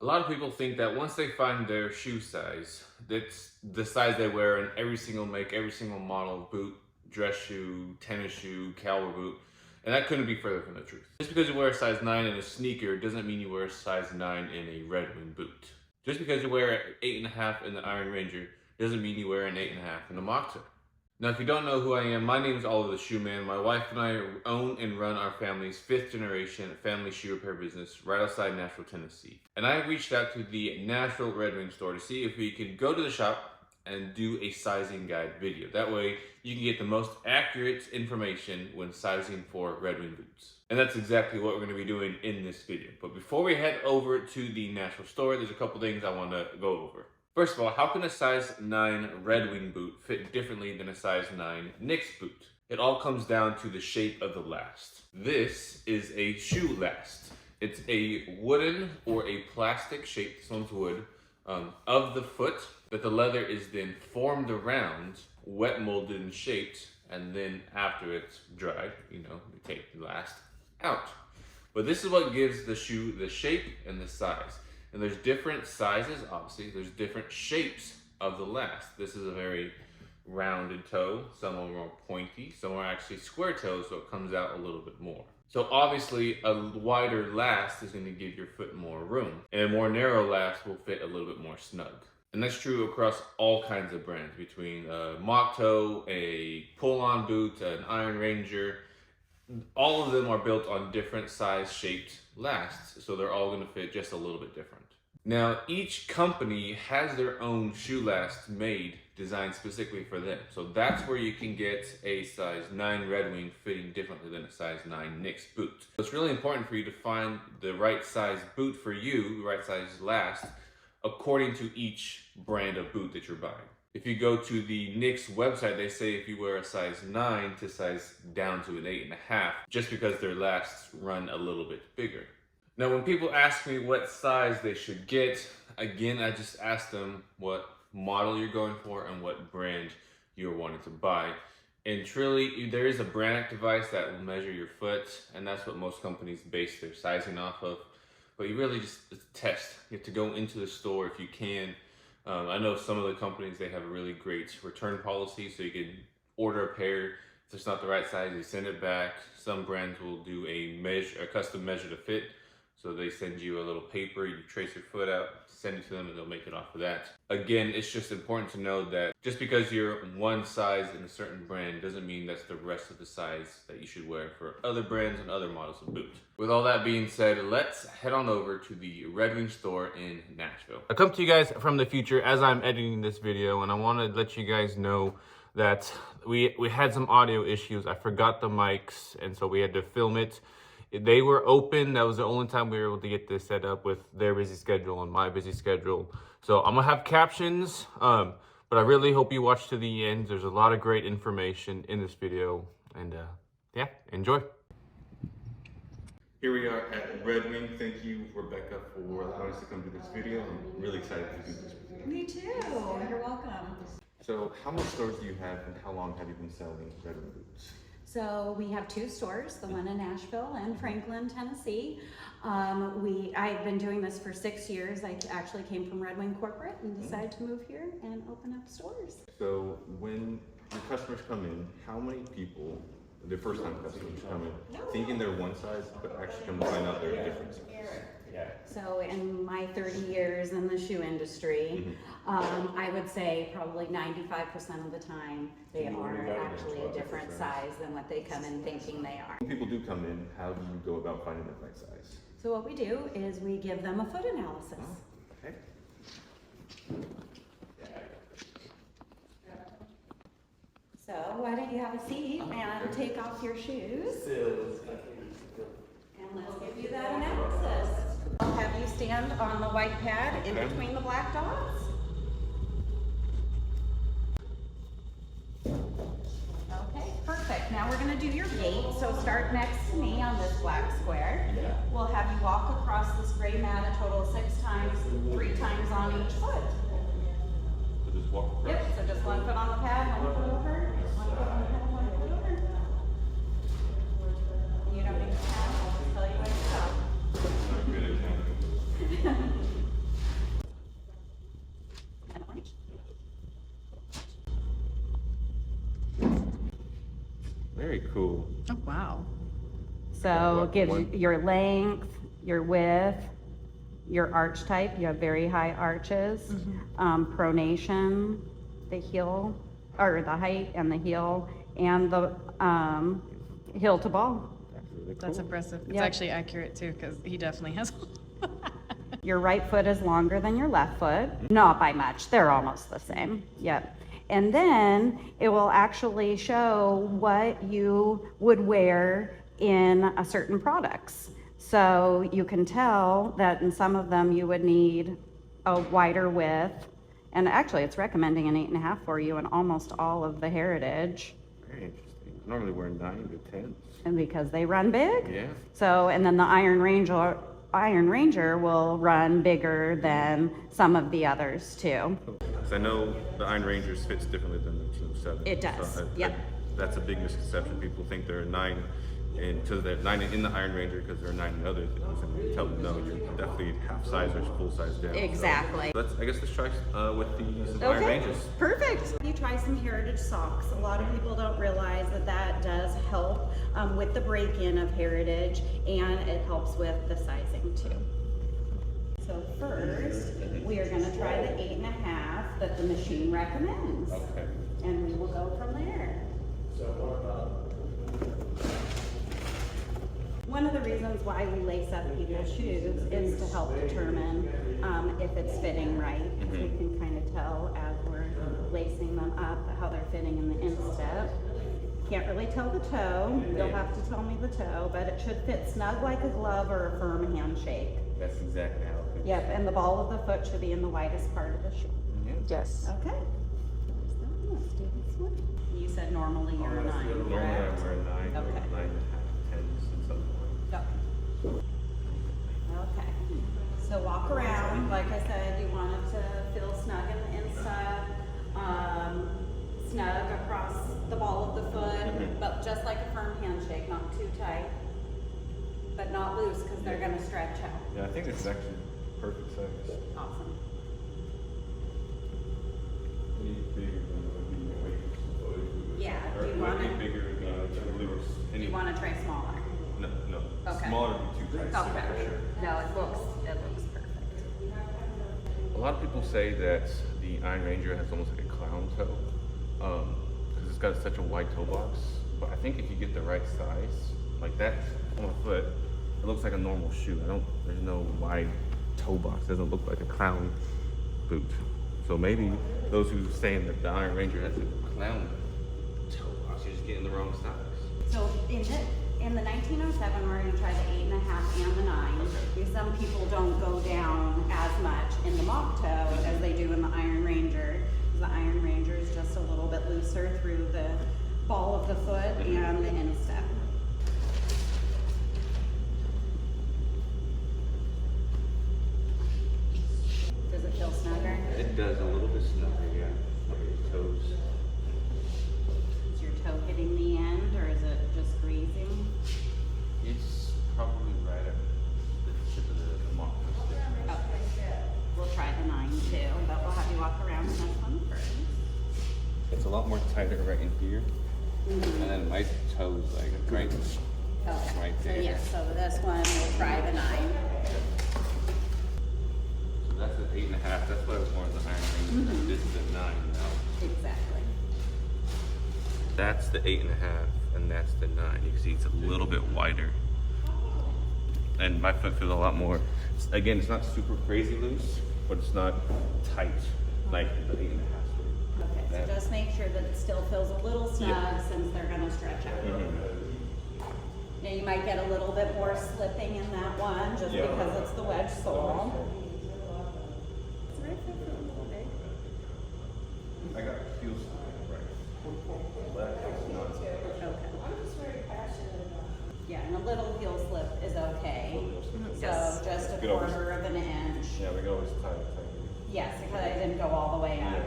lot of people think that once they find their shoe size, that's the size they wear in every single make, every single model, boot, dress shoe, tennis shoe, cowboy boot, and that couldn't be further from the truth. Just because you wear a size 9 in a sneaker doesn't mean you wear a size 9 in a Redwing boot. Just because you wear an 8.5 in the Iron Ranger doesn't mean you wear an 8.5 in the Moxie. Now, if you don't know who I am, my name is Oliver the Shoe Man. My wife and I own and run our family's 5th generation family shoe repair business right outside Nashville, Tennessee. And I reached out to the Nashville Redwing store to see if we could go to the shop and do a sizing guide video. That way, you can get the most accurate information when sizing for Redwing boots. And that's exactly what we're going to be doing in this video. But before we head over to the Nashville store, there's a couple things I want to go over. First of all, how can a size 9 Redwing boot fit differently than a size 9 Knicks boot? It all comes down to the shape of the last. This is a shoe last. It's a wooden or a plastic shape, this one's wood, of the foot that the leather is then formed around, wet molded and shaped, and then after it's dried, we take the last out. But this is what gives the shoe the shape and the size. And there's different sizes, obviously. There's different shapes of the last. This is a very rounded toe. Some are more pointy. Some are actually square toes, so it comes out a little bit more. So obviously, a wider last is going to give your foot more room. And a more narrow last will fit a little bit more snug. And that's true across all kinds of brands, between a mock toe, a pull-on boot, an Iron Ranger. All of them are built on different size shaped lasts, so they're all going to fit just a little bit different. Now, each company has their own shoe last made, designed specifically for them. So that's where you can get a size 9 Redwing fitting differently than a size 9 Knicks boot. So it's really important for you to find the right size boot for you, the right size last, according to each brand of boot that you're buying. If you go to the Knicks website, they say if you wear a size 9 to size down to an 8.5, just because their lasts run a little bit bigger. Now, when people ask me what size they should get, again, I just ask them what model you're going for and what brand you're wanting to buy. And truly, there is a brand device that will measure your foot, and that's what most companies base their sizing off of. But you really just test. You have to go into the store if you can. I know some of the companies, they have a really great return policy, so you can order a pair. If it's not the right size, you send it back. Some brands will do a custom measure to fit. So they send you a little paper, you trace your foot out, send it to them, and they'll make it off of that. Again, it's just important to know that just because you're one size in a certain brand doesn't mean that's the rest of the size that you should wear for other brands and other models of boot. With all that being said, let's head on over to the Redwing store in Nashville. I come to you guys from the future as I'm editing this video, and I want to let you guys know that we had some audio issues. I forgot the mics, and so we had to film it. They were open. That was the only time we were able to get this set up with their busy schedule and my busy schedule. So I'm gonna have captions, but I really hope you watch to the end. There's a lot of great information in this video, and yeah, enjoy. Here we are at Redwing. Thank you, Rebecca, for allowing us to come to this video. I'm really excited to do this with you. Me too. You're welcome. So how many stores do you have, and how long have you been selling Redwing boots? So we have 2 stores, the one in Nashville and Franklin, Tennessee. I've been doing this for 6 years. I actually came from Redwing Corporate and decided to move here and open up stores. So when your customers come in, how many people, the first time customers come in, thinking they're one size, but actually come to find out they're a different size? So in my 30 years in the shoe industry, I would say probably 95% of the time they are actually a different size than what they come in thinking they are. When people do come in, how do you go about finding the right size? So what we do is we give them a foot analysis. Okay. So why don't you have a seat and take off your shoes? And let's give you that analysis. I'll have you stand on the white pad in between the black dots. Okay, perfect. Now we're going to do your gait. So start next to me on this black square. We'll have you walk across this gray mat a total of 6 times, 3 times on each foot. So just walk across? Yep, so just 1 foot on the pad, 1 foot over, 1 foot on the pad, 1 foot over. You don't need to count, I'll just tell you when to stop. Very cool. Oh, wow. So What, it gives one- you your length, your width, your arch type. You have very high arches. Pronation, the heel, or the height and the heel, and the heel to ball. That's really cool. That's impressive. It's Yep. actually accurate too, because he definitely has. Your right foot is longer than your left foot. Not by much. They're almost the same. Yep. And then it will actually show what you would wear in a certain products. So you can tell that in some of them you would need a wider width. And actually it's recommending an 8.5 for you in almost all of the Heritage. Very interesting. I normally wear 9 to 10. And because they run big. Yeah. So, and then the Iron Ranger will run bigger than some of the others too. Because I know the Iron Rangers fits differently than the 207. It does, yep. That's a big misconception. People think there are 9 because they're 9 in the Iron Ranger because there are 9 in other things. And you tell them, no, you're definitely half size or full size down. Exactly. So I guess let's try with the Iron Rangers. Perfect. You try some Heritage socks. A lot of people don't realize that that does help with the break-in of Heritage, and it helps with the sizing too. So first, we are going to try the 8.5 that the machine recommends, Okay. and we will go from there. One of the reasons why we lace up people's shoes is to help determine if it's fitting right. We can kind of tell as we're lacing them up how they're fitting in the instep. Can't really tell the toe. You'll have to tell me the toe, but it should fit snug like a glove or a firm handshake. That's exactly how it fits. Yep, and the ball of the foot should be in the widest part of the shoe. Yes. Okay. Let's do this one. You said normally you're a 9, Normally I correct? wear 9, Okay. 9.5, 10s, and some point. Okay, so walk around, like I said, you want it to feel snug in the inside, snug across the ball of the foot, but just like a firm handshake, not too tight, but not loose because they're gonna stretch out. Yeah, I think it's actually perfect size. Awesome. Any bigger would be way too Yeah, Or do you it want would to, be bigger would be too loose. do you want to try smaller? No, no. Okay. Smaller would be too tight, so Okay. for sure. No, it looks perfect. A lot of people say that the Iron Ranger has almost like a clown toe, because it's got such a wide toe box. But I think if you get the right size, like that on my foot, it looks like a normal shoe. There's no wide toe box. It doesn't look like a clown boot. So maybe those who saying that the Iron Ranger has a clown toe box, you're just getting the wrong size. So in the 1907, we're going to try the 8.5 and the 9. Because some people don't go down as much in the mock toe as they do in the Iron Ranger. The Iron Ranger is just a little bit looser through the ball of the foot and the instep. Does it feel snugger? It does a little bit snugger, yeah. Up your toes. Is your toe hitting the end or is it just grazing? It's probably right at the tip of the mock. Okay. We'll try the 9 too, but we'll have you walk around in this one first. It's a lot more tighter right in here. And then my toes like right, Okay. right there. So yes, so this one, we'll try the 9. So that's an 8.5. That's what I was wearing the Iron Ranger. This is a 9 now. Exactly. That's the 8.5, and that's the 9. You can see it's a little bit wider. And my foot feels a lot more. Again, it's not super crazy loose, but it's not tight like the 8.5. Okay, so just make sure that it still feels a little snug since they're gonna stretch out. Now you might get a little bit more slipping in that one just because it's the wedge sole. I got heels right. Left is not. Okay. Yeah, and a little heel slip is okay. So Yes. just a Good always- quarter of an inch. Yeah, we can always tie it. Yes, because I didn't go all the way up.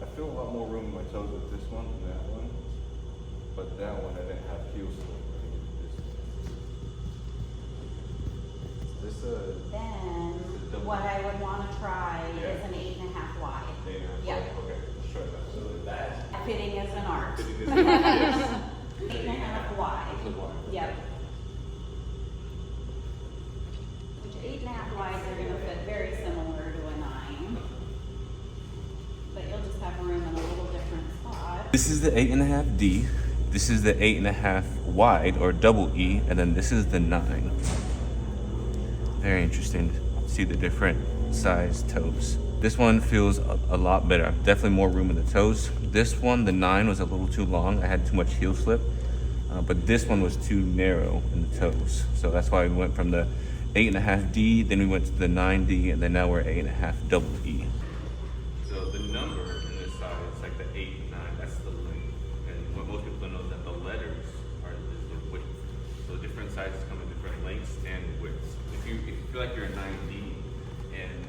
I feel a lot more room in my toes with this one than that one. But that one I didn't have heels for. Then what I would want to try is an 8.5 wide. Yep. Okay, let's try that. So that Fitting is an art. yes. wide. It's a wide. Yep. Which 8.5 wides are gonna fit very similar to a 9. But you'll just have room in a little different spot. This is the 8.5 D. This is the 8.5 wide or double E, and then this is the 9. Very interesting to see the different size toes. This one feels a lot better. Definitely more room in the toes. This one, the 9, was a little too long. I had too much heel slip. But this one was too narrow in the toes. So that's why we went from the 8.5 D, then we went to the 9D, and then now we're 8.5 double E. So the number in this side is like the 8, 9, that's the length. And what most people don't know is that the letters are the width. So different sizes come in different lengths and widths. If you feel like you're a 9D and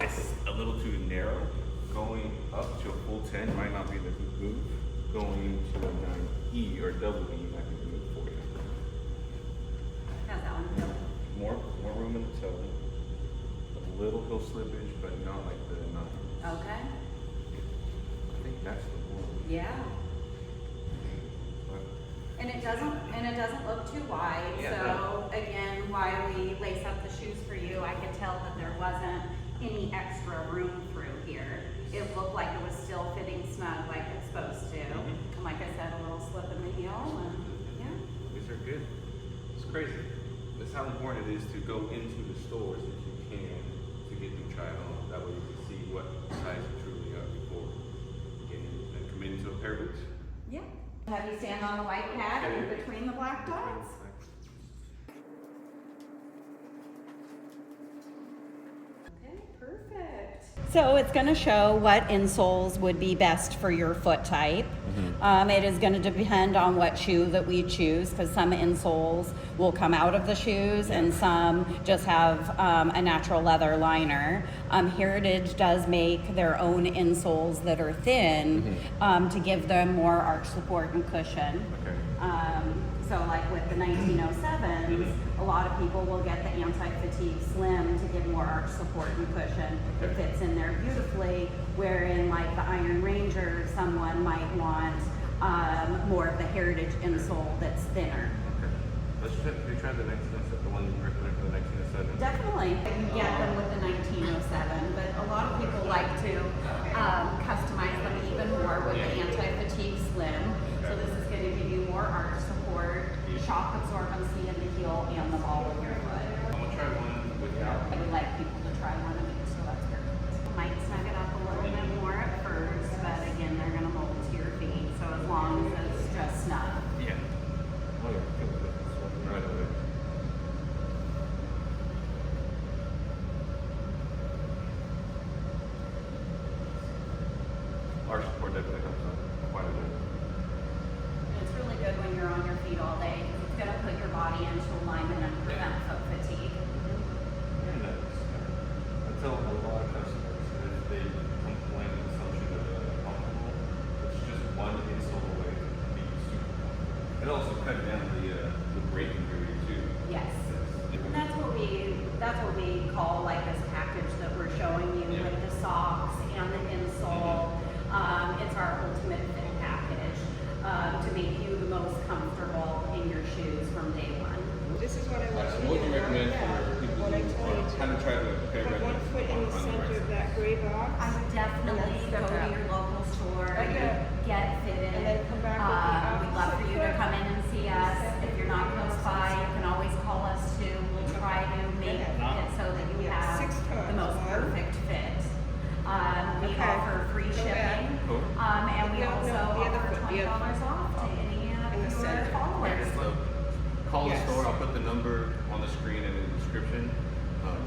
it's a little too narrow, going up to a full 10 might not be the good move. Going to a 9E or double E might be the move for you. How's that one feel? More room in the toe. A little heel slippage, but not like the 9. Okay. I think that's the one. Yeah. And it doesn't look too wide. Yeah, So again, while we lace up the shoes for you, I could tell that there wasn't any extra room through here. It looked like it was still fitting snug like it's supposed to. And like I said, a little slip in the heel and yeah. These are good. It's crazy. That's how important it is to go into the stores if you can to get them tried on. That way you can see what size you truly are before getting and committing to a pair of boots. Yeah. Have you stand on the white pad in between the black dots? Okay, perfect. So it's going to show what insoles would be best for your foot type. It is going to depend on what shoe that we choose, because some insoles will come out of the shoes and some just have a natural leather liner. Heritage does make their own insoles that are thin to give them more arch support and cushion. So like with the 1907s, a lot of people will get the anti-fatigue slim to give more arch support and cushion. It fits in there beautifully, wherein like the Iron Ranger, someone might want more of the Heritage insole that's thinner. Let's try the 1907, the one you recommend for the 1907. Definitely. You can get them with the 1907, but a lot of people like to customize them even more with the anti-fatigue slim. So this is going to give you more arch support, shock absorbency in the heel and the ball of your foot. I'm gonna try one without. I would like people to try one of these, so that's very cool. Might snug it up a little bit more at first, but again, they're going to mold to your feet. So as long as it's just snug. Yeah. Oh yeah, feel good. Right away. Arch support definitely helps out quite a bit. It's really good when you're on your feet all day. It's going to put your body into alignment and prevent foot fatigue. And I tell a lot of customers that if they complain of some shoe that they're uncomfortable, it's just one insole away to be super comfortable. It also cut down the breaking period too. Yes. And that's what we call like this package that we're showing you with the socks and the insole. It's our ultimate fit package to make you the most comfortable in your shoes from day one. This is what I want So you what to do you know. recommend Yeah, for people what I who told are you. kind of trying to pair Put one foot in the center of that gray box. I would definitely Yes, go to step your local store and Okay. get fitted. And then come back with the We'd love for you to opposite come in and see us. foot. If you're not close by, you can always call us too. We'll try to make it so that you Yeah, have 6 the times. most perfect fit. We Okay. offer free Go shipping, back. Cool. and we No, also the other offer foot, the other $20 foot. off to any of In the your center. followers. So call the Yes. store. I'll put the number on the screen and in the description.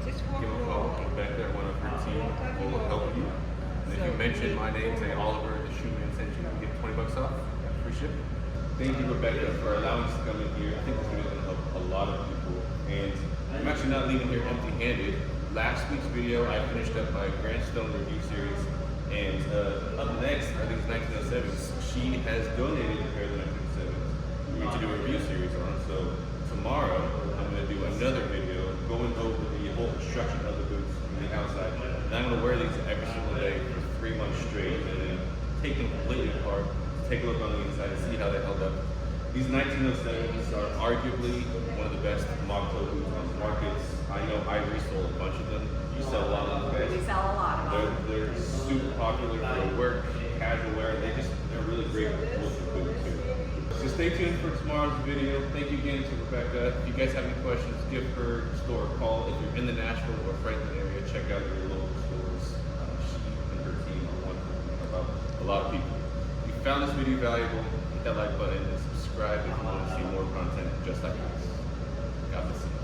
Just walk Give them a call. along. We're back there. One of our team will help you. And if you mention my name, say Oliver, the shoe man sent you, you get $20 off. Free shipping. Thank you, Rebecca, for allowing us to come in here. I think this video is going to help a lot of people. And I'm actually not leaving here empty-handed. Last week's video, I finished up my Grant Stone review series. And up next, I think it's 1907s. She has donated a pair of the 1907s for me to do a review series on. So tomorrow, I'm going to do another video going over the whole construction of the boots from the outside. And I'm going to wear these every single day for 3 months straight, and then take them completely apart, take a look on the inside, and see how they held up. These 1907s are arguably one of the best mock toe boots on the market. I know I resold a bunch of them. You sell a lot of them. We sell a lot of them. They're super popular for work, casual wear. They're really great looking boots too. So stay tuned for tomorrow's video. Thank you again to Rebecca. If you guys have any questions, give her store a call. If you're in the Nashville or Franklin area, check out your local stores. She and her team are one about a lot of people. If you found this video valuable, hit that like button and subscribe if you want to see more content just like this. God bless you.